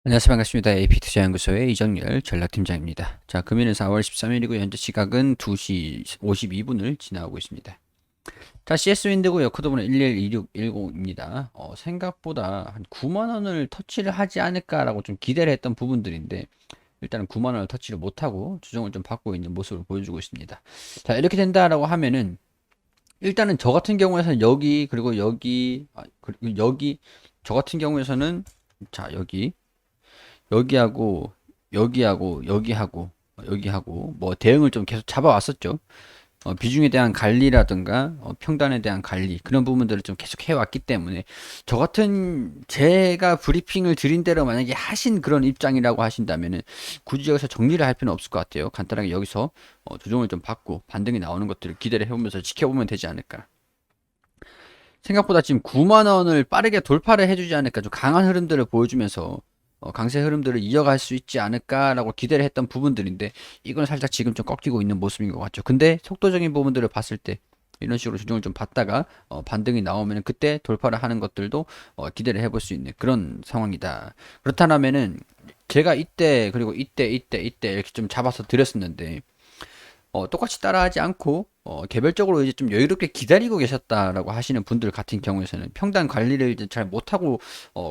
안녕하세요. 반갑습니다. AP투자연구소의 이정열 전략팀장입니다. 자, 금일은 4월 13일이고 현재 시각은 2시 52분을 지나고 있습니다. 자, CS윈드고 여코드번호 112610입니다. 생각보다 한 9만원을 터치를 하지 않을까라고 좀 기대를 했던 부분들인데 일단은 9만원을 터치를 못하고 조정을 좀 받고 있는 모습을 보여주고 있습니다. 자, 이렇게 된다라고 하면은 일단은 저 같은 경우에는 여기 그리고 여기 그리고 여기 저 같은 경우에서는 자, 여기하고 여기하고 여기하고 뭐 대응을 좀 계속 잡아왔었죠. 비중에 대한 관리라든가 평단에 대한 관리 그런 부분들을 좀 계속 해왔기 때문에 저 같은 제가 브리핑을 드린 대로 만약에 하신 그런 입장이라고 하신다면은 굳이 여기서 정리를 할 필요는 없을 것 같아요. 간단하게 여기서 조정을 좀 받고 반등이 나오는 것들을 기대를 해보면서 지켜보면 되지 않을까. 생각보다 지금 9만 원을 빠르게 돌파를 해주지 않을까, 좀 강한 흐름들을 보여주면서 강세 흐름들을 이어갈 수 있지 않을까라고 기대를 했던 부분들인데 이건 살짝 지금 좀 꺾이고 있는 모습인 것 같죠. 근데 속도적인 부분들을 봤을 때 이런 식으로 조정을 좀 받다가 반등이 나오면 그때 돌파를 하는 것들도 기대를 해볼 수 있는 그런 상황이다. 그렇다면은 제가 이때 그리고 이때 이렇게 좀 잡아서 드렸었는데 똑같이 따라하지 않고 개별적으로 이제 좀 여유롭게 기다리고 계셨다라고 하시는 분들 같은 경우에는 평단 관리를 이제 잘 못하고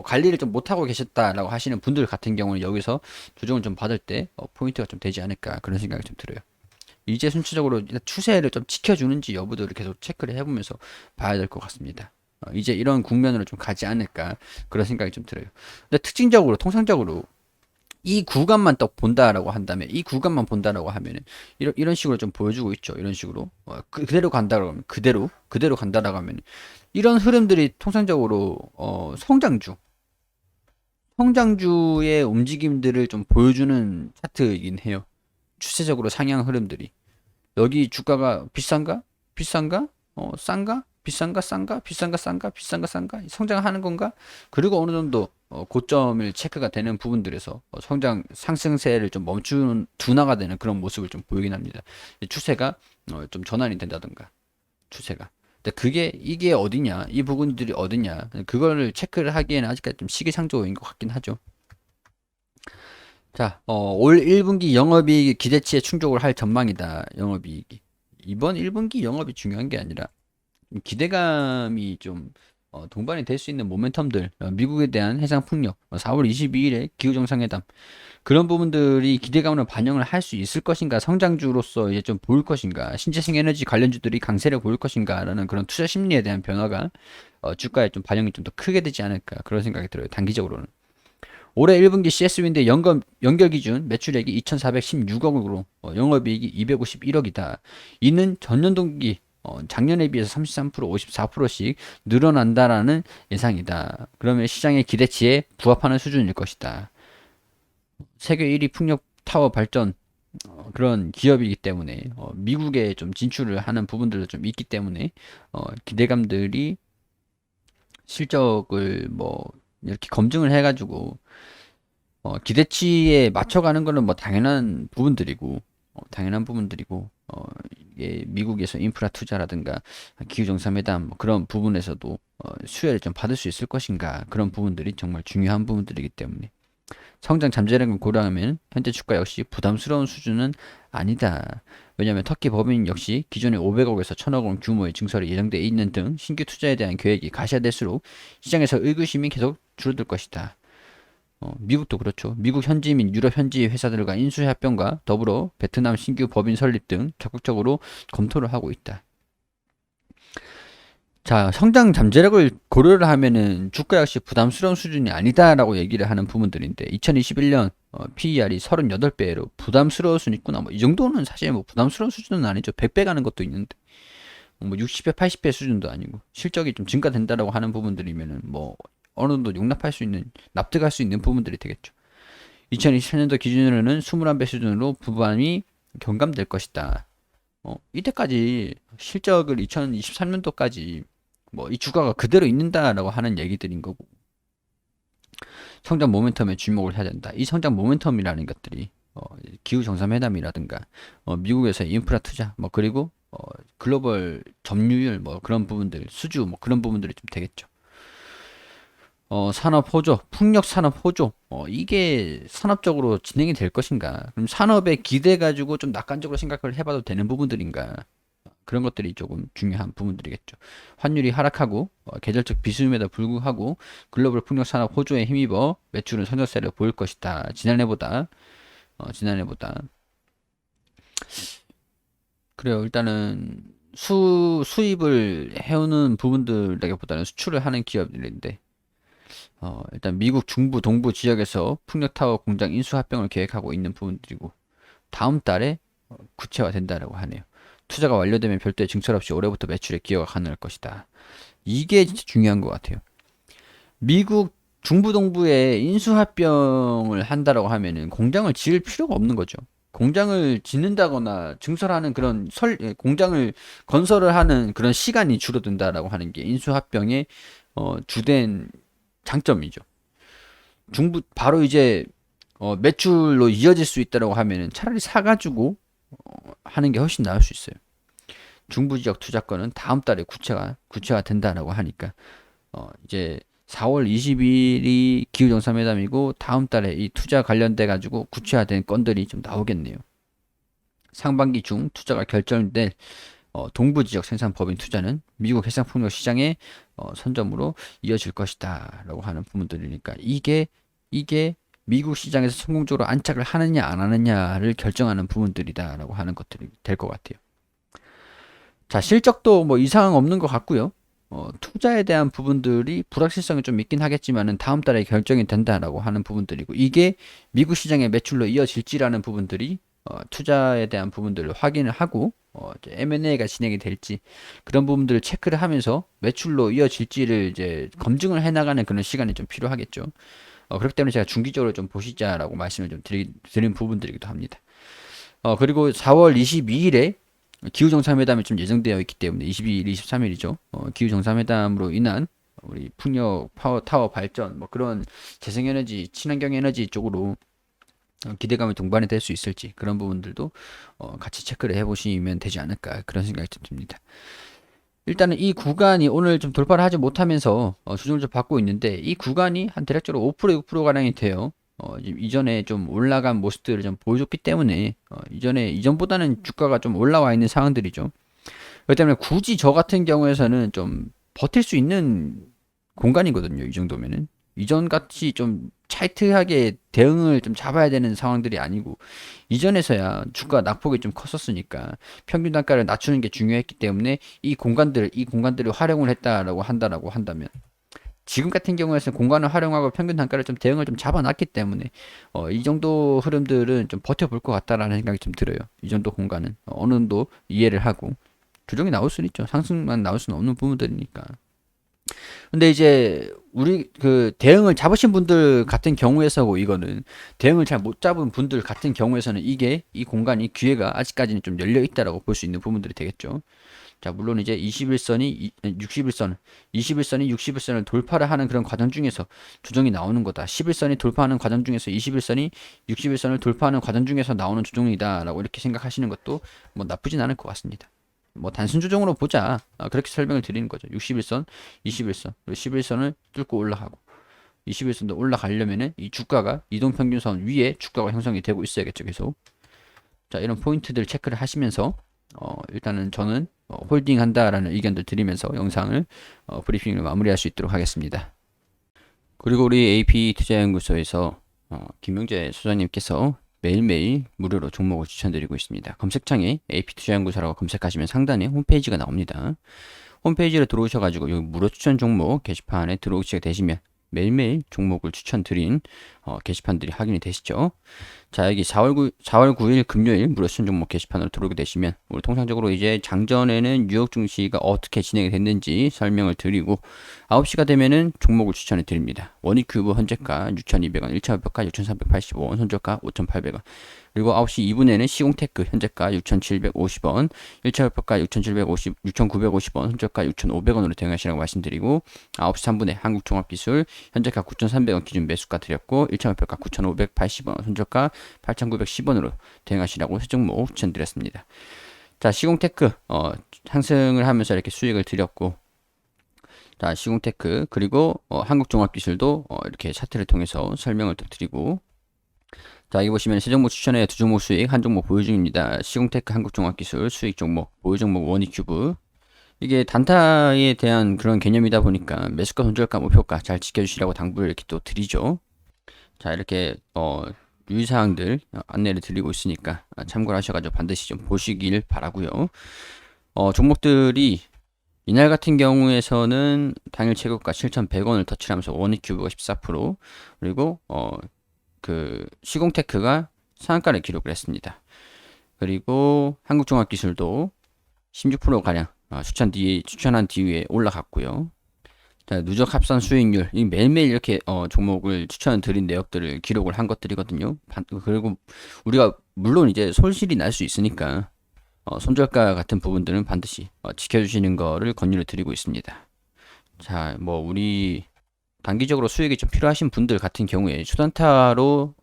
관리를 좀 못하고 계셨다라고 하시는 분들 같은 경우는 여기서 조정을 좀 받을 때 포인트가 좀 되지 않을까 그런 생각이 좀 들어요. 이제 순차적으로 일단 추세를 좀 지켜주는지 여부들을 계속 체크를 해보면서 봐야 될 것 같습니다. 이제 이런 국면으로 좀 가지 않을까 그런 생각이 좀 들어요. 근데 특징적으로 통상적으로 이 구간만 딱 본다라고 한다면 이 구간만 본다라고 하면은 이런 식으로 좀 보여주고 있죠. 이런 식으로 그대로 간다라고 하면 그대로 간다라고 하면 이런 흐름들이 통상적으로 성장주의 움직임들을 좀 보여주는 차트이긴 해요. 추세적으로 상향 흐름들이 여기 주가가 비싼가? 비싼가? 싼가? 비싼가? 싼가? 비싼가? 싼가? 비싼가? 싼가? 성장하는 건가? 그리고 어느 정도 고점을 체크가 되는 부분들에서 성장 상승세를 좀 멈춘 둔화가 되는 그런 모습을 좀 보이긴 합니다. 추세가 좀 전환이 된다던가 추세가. 근데 이게 어디냐? 이 부분들이 어디냐? 그거를 체크를 하기에는 아직까지 좀 시기상조인 것 같긴 하죠. 자, 올 1분기 영업이익 기대치에 충족을 할 전망이다. 영업이익이. 이번 1분기 영업이 중요한 게 아니라 기대감이 좀 동반이 될 수 있는 모멘텀들, 미국에 대한 해상 풍력, 4월 22일에 기후정상회담 그런 부분들이 기대감으로 반영을 할 수 있을 것인가, 성장주로서 이제 좀 보일 것인가, 신재생 에너지 관련주들이 강세를 보일 것인가라는 그런 투자 심리에 대한 변화가 주가에 좀 반영이 좀 더 크게 되지 않을까 그런 생각이 들어요. 단기적으로는. 올해 1분기 CS윈드의 연결 기준 매출액이 2,416억으로 영업이익이 251억이다. 이는 전년 동기 작년에 비해서 33%, 54%씩 늘어난다라는 예상이다. 그러면 시장의 기대치에 부합하는 수준일 것이다. 세계 1위 풍력 타워 발전 그런 기업이기 때문에 미국에 좀 진출을 하는 부분들도 좀 있기 때문에 기대감들이 실적을 뭐 이렇게 검증을 해가지고 기대치에 맞춰가는 거는 뭐 당연한 부분들이고, 이게 미국에서 인프라 투자라든가 기후정상회담 뭐 그런 부분에서도 수혜를 좀 받을 수 있을 것인가 그런 부분들이 정말 중요한 부분들이기 때문에 성장 잠재력을 고려하면 현재 주가 역시 부담스러운 수준은 아니다. 왜냐하면 터키 법인 역시 기존에 500억에서 1000억 원 규모의 증설이 예정돼 있는 등 신규 투자에 대한 계획이 가시화될수록 시장에서 의구심이 계속 줄어들 것이다. 미국도 그렇죠. 미국 현지 및 유럽 현지 회사들과 인수합병과 더불어 베트남 신규 법인 설립 등 적극적으로 검토를 하고 있다. 자, 성장 잠재력을 고려를 하면은 주가 역시 부담스러운 수준이 아니다라고 얘기를 하는 부분들인데 2021년 PER이 38배로 부담스러울 수는 있구나. 뭐 이 정도는 사실 뭐 부담스러운 수준은 아니죠. 100배 가는 것도 있는데 뭐 60배, 80배 수준도 아니고 실적이 좀 증가된다라고 하는 부분들이면은 뭐 어느 정도 용납할 수 있는 납득할 수 있는 부분들이 되겠죠. 2024년도 기준으로는 21배 수준으로 부담이 경감될 것이다. 이때까지 실적을 2023년도까지 뭐 이 주가가 그대로 있는다라고 하는 얘기들인 거고 성장 모멘텀에 주목을 해야 된다. 이 성장 모멘텀이라는 것들이 기후 정상회담이라든가 미국에서의 인프라 투자 뭐 그리고 글로벌 점유율 뭐 그런 부분들 수주 뭐 그런 부분들이 좀 되겠죠. 산업 호조, 풍력 산업 호조, 이게 산업적으로 진행이 될 것인가? 그럼 산업에 기대 가지고 좀 낙관적으로 생각을 해봐도 되는 부분들인가? 그런 것들이 조금 중요한 부분들이겠죠. 환율이 하락하고 계절적 비수임에도 불구하고 글로벌 풍력 산업 호조에 힘입어 매출은 성장세를 보일 것이다. 지난해보다. 그래요. 일단은 수입을 해오는 부분들에게보다는 수출을 하는 기업들인데 일단 미국 중부 동부 지역에서 풍력타워 공장 인수 합병을 계획하고 있는 부분들이고 다음 달에 구체화된다라고 하네요. 투자가 완료되면 별도의 증설 없이 올해부터 매출에 기여가 가능할 것이다. 이게 진짜 중요한 것 같아요. 미국 중부 동부에 인수합병을 한다라고 하면은 공장을 지을 필요가 없는 거죠. 공장을 짓는다거나 증설하는 그런 공장을 건설을 하는 그런 시간이 줄어든다라고 하는 게 인수합병의 주된 장점이죠. 중부 바로 이제 매출로 이어질 수 있다라고 하면은 차라리 사가지고 하는 게 훨씬 나을 수 있어요. 중부 지역 투자권은 다음 달에 구체가 된다라고 하니까 이제 4월 20일이 기후정상회담이고 다음 달에 이 투자 관련돼 가지고 구체화된 건들이 좀 나오겠네요. 상반기 중 투자가 결정될 동부 지역 생산 법인 투자는 미국 해상풍력 시장의 선점으로 이어질 것이다라고 하는 부분들이니까 이게 미국 시장에서 성공적으로 안착을 하느냐 안 하느냐를 결정하는 부분들이다라고 하는 것들이 될 것 같아요. 자, 실적도 뭐 이상 없는 것 같고요. 투자에 대한 부분들이 불확실성이 좀 있긴 하겠지만은 다음 달에 결정이 된다라고 하는 부분들이고 이게 미국 시장의 매출로 이어질지라는 부분들이 투자에 대한 부분들을 확인을 하고 이제 M&A가 진행이 될지 그런 부분들을 체크를 하면서 매출로 이어질지를 이제 검증을 해나가는 그런 시간이 좀 필요하겠죠. 그렇기 때문에 제가 중기적으로 좀 보시자라고 말씀을 좀 드린 부분들이기도 합니다. 그리고 4월 22일에 기후정상회담이 좀 예정되어 있기 때문에 22일, 23일이죠. 기후정상회담으로 인한 우리 풍력 타워 발전, 뭐 그런 재생에너지, 친환경 에너지 쪽으로 기대감이 동반이 될 수 있을지 그런 부분들도 같이 체크를 해보시면 되지 않을까 그런 생각이 좀 듭니다. 일단은 이 구간이 오늘 좀 돌파를 하지 못하면서 조정을 좀 받고 있는데 이 구간이 한 대략적으로 5% 6% 가량이 돼요. 이전에 좀 올라간 모습들을 좀 보여줬기 때문에 이전보다는 주가가 좀 올라와 있는 상황들이죠. 그렇기 때문에 굳이 저 같은 경우에서는 좀 버틸 수 있는 공간이거든요. 이 정도면은 이전 같이 좀 차이트하게 대응을 좀 잡아야 되는 상황들이 아니고 이전에서야 주가 낙폭이 좀 컸었으니까 평균 단가를 낮추는 게 중요했기 때문에 이 공간들을 활용을 했다라고 한다면 지금 같은 경우에는 공간을 활용하고 평균 단가를 좀 대응을 좀 잡아놨기 때문에 이 정도 흐름들은 좀 버텨볼 것 같다라는 생각이 좀 들어요. 이 정도 공간은 어느 정도 이해를 하고 조정이 나올 수는 있죠. 상승만 나올 수는 없는 부분들이니까. 근데 이제 우리 그 대응을 잡으신 분들 같은 경우에서고 이거는 대응을 잘 못 잡은 분들 같은 경우에서는 이 공간이 기회가 아직까지는 좀 열려 있다라고 볼 수 있는 부분들이 되겠죠. 자, 물론 이제 21선이 60일선을 돌파를 하는 그런 과정 중에서 조정이 나오는 거다. 11선이 돌파하는 과정 중에서 21선이 60일선을 돌파하는 과정 중에서 나오는 조정이다라고 이렇게 생각하시는 것도 뭐 나쁘진 않을 것 같습니다. 뭐 단순 조정으로 보자. 그렇게 설명을 드리는 거죠. 61선, 21선, 그리고 11선을 뚫고 올라가고 21선도 올라가려면은 이 주가가 이동평균선 위에 주가가 형성이 되고 있어야겠죠. 계속. 자, 이런 포인트들 체크를 하시면서 일단은 저는 홀딩 한다라는 의견들 드리면서 영상을 브리핑을 마무리할 수 있도록 하겠습니다. 그리고 우리 AP 투자연구소에서 김명재 소장님께서 매일매일 무료로 종목을 추천드리고 있습니다. 검색창에 AP투자연구소라고 검색하시면 상단에 홈페이지가 나옵니다. 홈페이지로 들어오셔가지고 여기 무료 추천 종목 게시판에 들어오시게 되시면 매일매일 종목을 추천드린 게시판들이 확인이 되시죠. 자, 여기 4월 9일 금요일 무료 추천 종목 게시판으로 들어오게 되시면 우리 통상적으로 이제 장전에는 뉴욕 증시가 어떻게 진행이 됐는지 설명을 드리고 9시가 되면은 종목을 추천해 드립니다. 원익큐브 현재가 6,200원, 1차 목표가 6,385원, 손절가 5,800원. 그리고 9시 2분에는 시공테크 현재가 6,750원, 1차 목표가 6,950원, 손절가 6,500원으로 대응하시라고 말씀드리고 9시 3분에 한국종합기술 현재가 9,300원 기준 매수가 드렸고 1차 목표가 9,580원, 손절가 8,910원으로 대응하시라고 세 종목 추천드렸습니다. 자, 시공테크 상승을 하면서 이렇게 수익을 드렸고 자, 시공테크 그리고 한국종합기술도 이렇게 차트를 통해서 설명을 또 드리고, 자, 여기 보시면 세 종목 추천에 두 종목 수익, 한 종목 보유 중입니다. 시공테크, 한국종합기술 수익 종목, 보유 종목 원익큐브. 이게 단타에 대한 그런 개념이다 보니까 매수가, 손절가, 목표가 잘 지켜주시라고 당부를 이렇게 또 드리죠. 자, 이렇게 유의사항들 안내를 드리고 있으니까 참고를 하셔가지고 반드시 좀 보시길 바라고요. 종목들이 이날 같은 경우에서는 당일 최고가 7,100원을 터치하면서 원익큐브가 14%, 그리고 그 시공테크가 상한가를 기록을 했습니다. 그리고 한국종합기술도 16% 가량 추천한 뒤에 올라갔고요. 자, 누적 합산 수익률, 이 매일매일 이렇게 종목을 추천드린 내역들을 기록을 한 것들이거든요. 그리고 우리가 물론 이제 손실이 날 수 있으니까 손절가 같은 부분들은 반드시 지켜주시는 거를 권유를 드리고 있습니다. 자, 뭐 우리 단기적으로 수익이 좀 필요하신 분들 같은 경우에 초단타로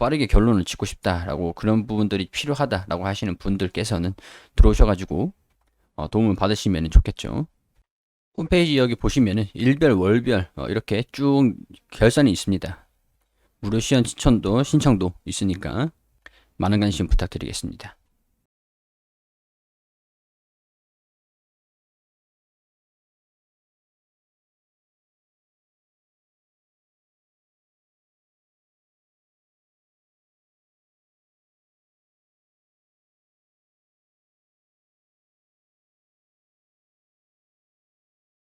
빠르게 결론을 짓고 싶다라고, 그런 부분들이 필요하다라고 하시는 분들께서는 들어오셔가지고 도움을 받으시면 좋겠죠. 홈페이지 여기 보시면은 일별, 월별 이렇게 쭉 결산이 있습니다. 무료 시연 신청도 있으니까 많은 관심 부탁드리겠습니다.